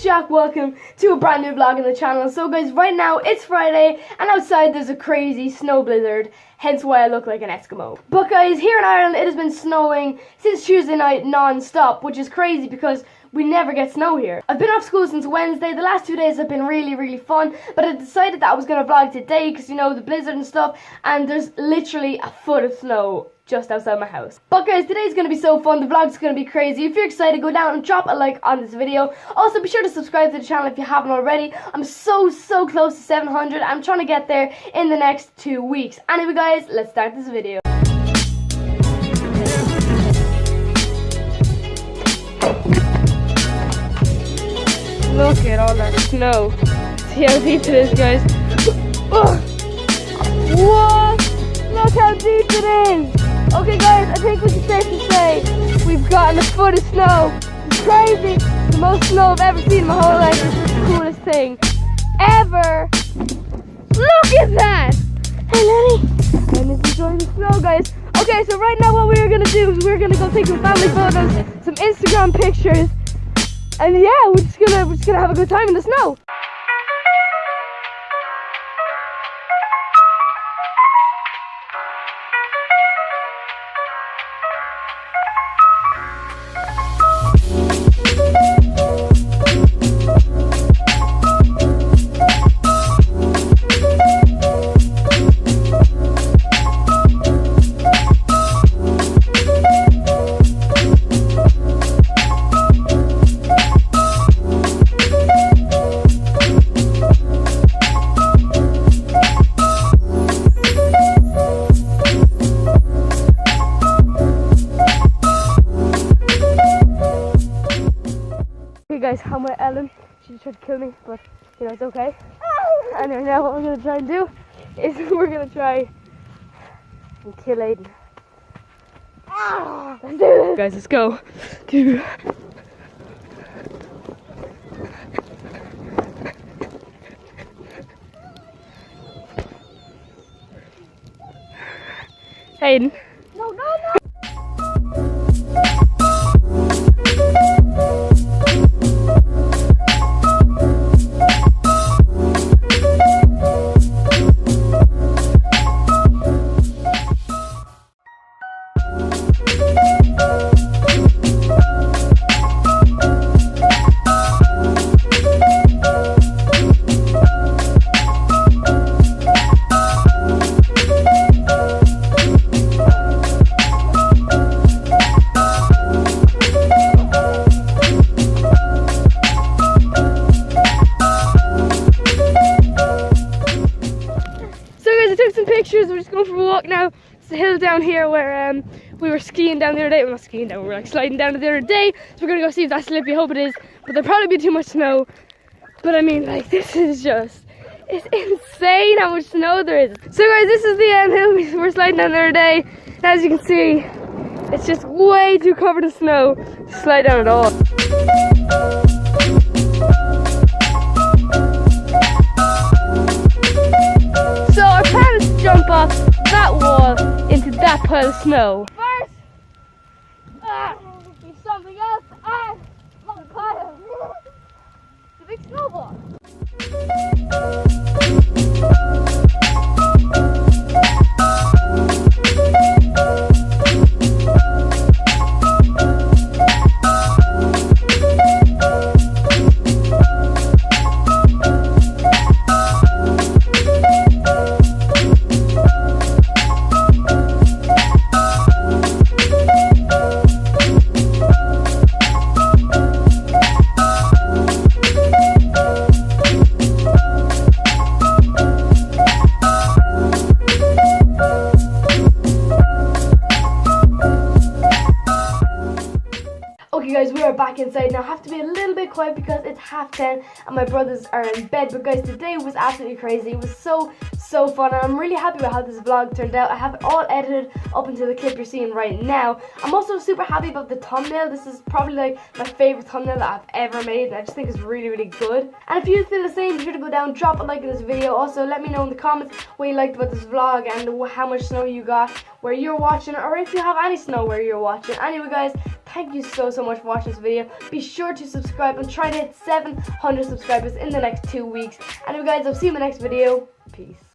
Jack, welcome to a brand new vlog on the channel. So guys, right now it's Friday and outside there's a crazy snow blizzard, hence why I look like an Eskimo. But guys, here in Ireland it has been snowing since Tuesday night non-stop, which is crazy because we never get snow here. I've been off school since Wednesday. The last 2 days have been really fun, but I decided that I was going to vlog today because, you know, the blizzard and stuff, and there's literally a foot of snow just outside my house. But guys, today's going to be so fun. The vlog's going to be crazy. If you're excited, go down and drop a like on this video. Also, be sure to subscribe to the channel if you haven't already. I'm so close to 700. I'm trying to get there in the next 2 weeks. Anyway guys, let's start this video. Look at all that snow. See how deep it is, guys. What? Look how deep it is. Okay guys, I think we can safely say we've gotten a foot of snow. It's crazy. The most snow I've ever seen in my whole life. This is the coolest thing ever. Look at that. Hey Lenny. Lenny's enjoying the snow, guys. Okay, so right now what we're going to do is we're going to go take some family photos, some Instagram pictures. And yeah, we're just gonna have a good time in the snow. Guys, how my Ellen, she tried to kill me, but you know, it's okay. Anyway, now what we're gonna try and do is we're gonna try and kill Aiden. Let's do this, guys. Let's go. Aiden. No. Pictures. We're just going for a walk now. It's the hill down here where we were skiing down the other day. Well, not skiing down, we were like sliding down the other day. So we're gonna go see if that's slippy. I hope it is, but there'll probably be too much snow. But I mean, like, this is just, it's insane how much snow there is. So guys, this is the hill we were sliding down the other day. And as you can see, it's just way too covered in snow to slide down at all. Jump off that wall into that pile of snow. First, do something else and on the pile. It's a big snowball. Okay guys, we are back inside now. I have to be a little bit quiet because it's 10:30 and my brothers are in bed. But guys, today was absolutely crazy. It was so so fun, and I'm really happy with how this vlog turned out. I have it all edited up into the clip you're seeing right now. I'm also super happy about the thumbnail. This is probably like my favorite thumbnail that I've ever made, and I just think it's really, really good. And if you feel the same, be sure to go down, drop a like in this video. Also, let me know in the comments what you liked about this vlog and how much snow you got where you're watching, or if you have any snow where you're watching. Anyway guys, thank you so much for watching this video. Be sure to subscribe and try to hit 700 subscribers in the next 2 weeks. Anyway guys, I'll see you in the next video. Peace.